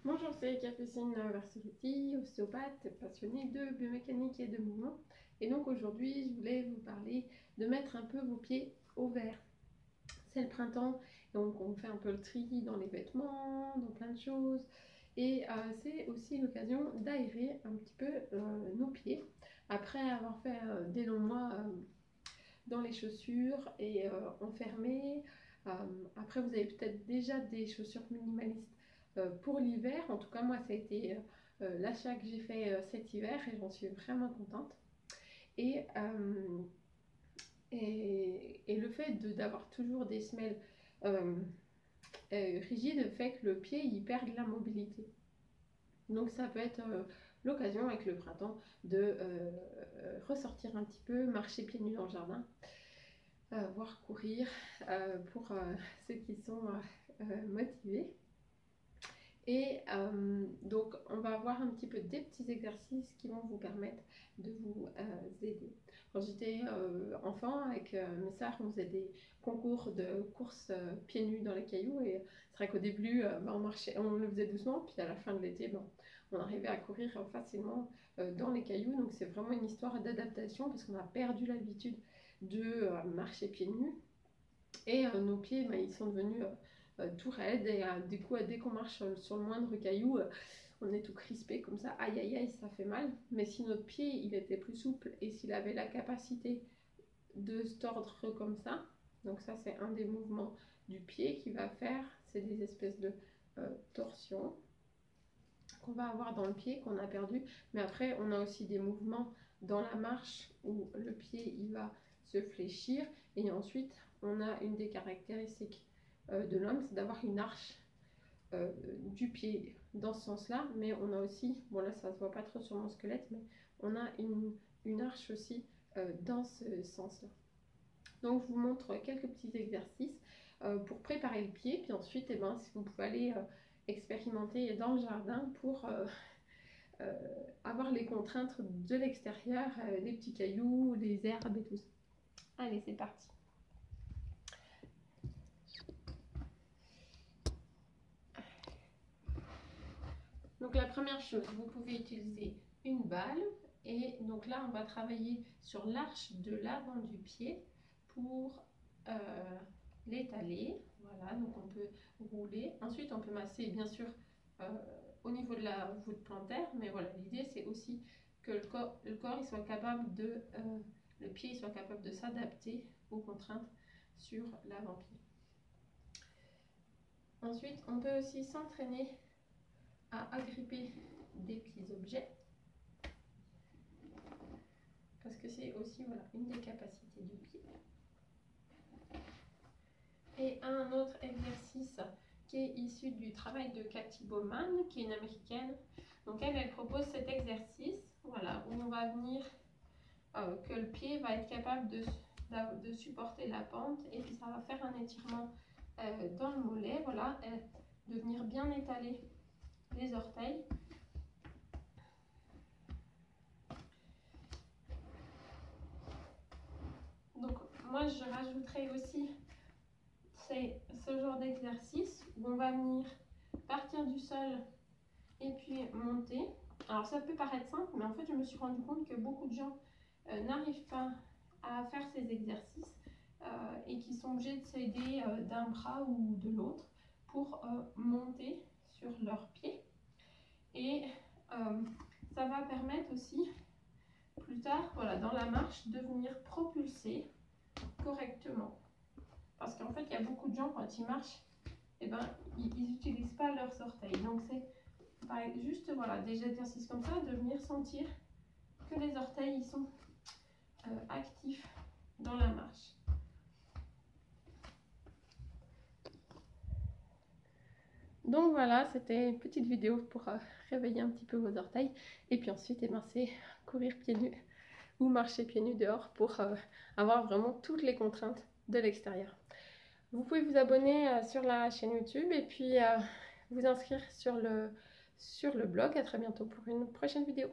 Bonjour, c'est Capucine Versetti, ostéopathe, passionnée de biomécanique et de mouvement. Et donc aujourd'hui, je voulais vous parler de mettre un peu vos pieds au vert. C'est le printemps, donc on fait un peu le tri dans les vêtements, dans plein de choses. Et c'est aussi l'occasion d'aérer un petit peu nos pieds. Après avoir fait des longs mois dans les chaussures et enfermées. Après, vous avez peut-être déjà des chaussures minimalistes pour l'hiver. En tout cas, moi, ça a été l'achat que j'ai fait cet hiver et j'en suis vraiment contente. Et, euh, et le fait d'avoir toujours des semelles rigides fait que le pied il perd de la mobilité. Donc ça peut être l'occasion avec le printemps de ressortir un petit peu, marcher pieds nus dans le jardin, voire courir pour ceux qui sont motivés. Et donc on va voir un petit peu des petits exercices qui vont vous permettre de vous aider. Quand j'étais enfant avec mes sœurs, on faisait des concours de course pieds nus dans les cailloux et c'est vrai qu'au début on marchait, on le faisait doucement, puis à la fin de l'été on arrivait à courir facilement dans les cailloux. Donc c'est vraiment une histoire d'adaptation parce qu'on a perdu l'habitude de marcher pieds nus et nos pieds ils sont devenus tout raides et du coup dès qu'on marche sur le moindre caillou on est tout crispé comme ça, aïe aïe aïe, ça fait mal. Mais si notre pied il était plus souple et s'il avait la capacité de se tordre comme ça, donc ça c'est un des mouvements du pied qu'il va faire, c'est des espèces de torsions qu'on va avoir dans le pied qu'on a perdu. Mais après on a aussi des mouvements dans la marche où le pied il va se fléchir et ensuite on a une des caractéristiques de l'homme, c'est d'avoir une arche du pied dans ce sens-là, mais on a aussi, bon là ça se voit pas trop sur mon squelette, mais on a une arche aussi dans ce sens-là. Donc je vous montre quelques petits exercices pour préparer le pied, puis ensuite eh ben, si vous pouvez aller expérimenter dans le jardin pour avoir les contraintes de l'extérieur, les petits cailloux, les herbes et tout ça. Allez, c'est parti. Donc la première chose, vous pouvez utiliser une balle et donc là on va travailler sur l'arche de l'avant du pied pour l'étaler. Voilà, donc on peut rouler. Ensuite on peut masser bien sûr au niveau de la voûte plantaire, mais voilà, l'idée c'est aussi que le corps il soit capable de, le pied il soit capable de s'adapter aux contraintes sur l'avant-pied. Ensuite on peut aussi s'entraîner à agripper des petits objets parce que c'est aussi voilà, une des capacités du pied. Et un autre exercice qui est issu du travail de Cathy Bowman, qui est une américaine. Donc elle propose cet exercice, voilà, où on va venir, que le pied va être capable de supporter la pente et puis ça va faire un étirement dans le mollet, voilà, de venir bien étaler les orteils. Donc moi je rajouterais aussi ce genre d'exercice où on va venir partir du sol et puis monter. Alors ça peut paraître simple, mais en fait je me suis rendu compte que beaucoup de gens n'arrivent pas à faire ces exercices et qui sont obligés de s'aider d'un bras ou de l'autre pour monter sur leurs pieds. Et ça va permettre aussi plus tard, voilà, dans la marche, de venir propulser correctement. Parce qu'en fait, il y a beaucoup de gens, quand ils marchent, eh ben, ils n'utilisent pas leurs orteils. Donc, c'est juste voilà, des exercices comme ça, de venir sentir que les orteils ils sont actifs dans la marche. Donc voilà, c'était une petite vidéo pour réveiller un petit peu vos orteils. Et puis ensuite, eh ben, c'est courir pieds nus ou marcher pieds nus dehors pour avoir vraiment toutes les contraintes de l'extérieur. Vous pouvez vous abonner sur la chaîne YouTube et puis vous inscrire sur le blog. À très bientôt pour une prochaine vidéo.